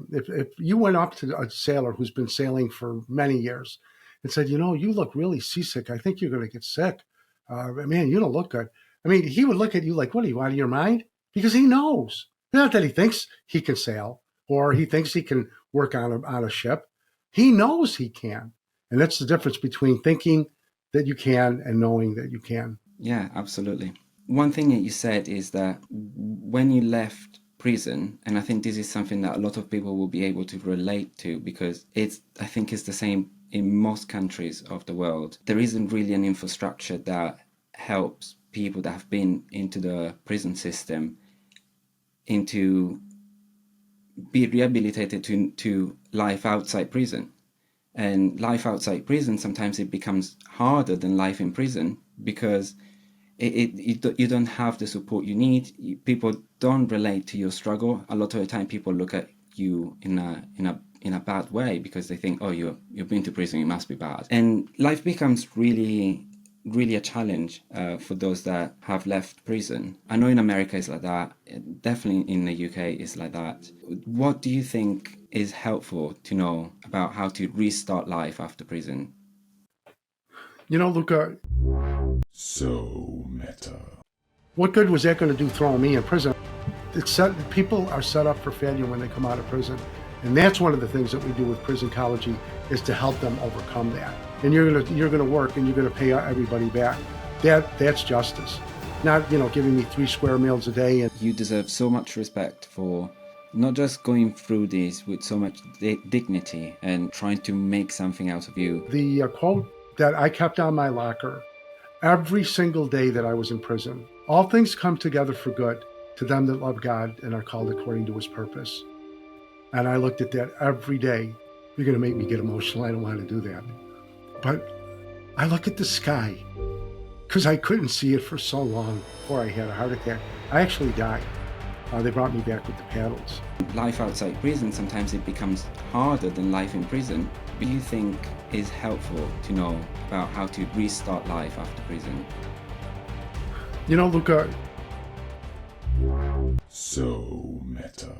if you went up to a sailor who's been sailing for many years and said, you look really seasick. I think you're going to get sick. Man, you don't look good. I mean, he would look at you like, what are you, out of your mind? Because he knows. Not that he thinks he can sail or he thinks he can work on a ship. He knows he can. And that's the difference between thinking that you can and knowing that you can. Yeah, absolutely. One thing that you said is that when you left prison, and I think this is something that a lot of people will be able to relate to because I think it's the same in most countries of the world. There isn't really an infrastructure that helps people that have been into the prison system into be rehabilitated to life outside prison. And life outside prison, sometimes it becomes harder than life in prison because you don't have the support you need. People don't relate to your struggle. A lot of the time people look at you in a bad way because they think, oh, you've been to prison, you must be bad. And life becomes really a challenge for those that have left prison. I know in America it's like that. Definitely in the UK it's like that. What do you think is helpful to know about how to restart life after prison? Luca, So meta. what good was that going to do throwing me in prison? People are set up for failure when they come out of prison. And that's one of the things that we do with Prison-cology is to help them overcome that. And you're gonna work and you're gonna pay everybody back. That's justice. Not giving me 3 square meals a day. And You deserve so much respect for not just going through this with so much dignity and trying to make something out of you. the quote that I kept on my locker every single day that I was in prison: all things come together for good to them that love God and are called according to his purpose. And I looked at that every day. You're going to make me get emotional. I don't want to do that. But I look at the sky because I couldn't see it for so long before I had a heart attack. I actually died. They brought me back with the paddles. Life outside prison, sometimes it becomes harder than life in prison. What do you think is helpful to know about how to restart life after prison? Luca, So meta.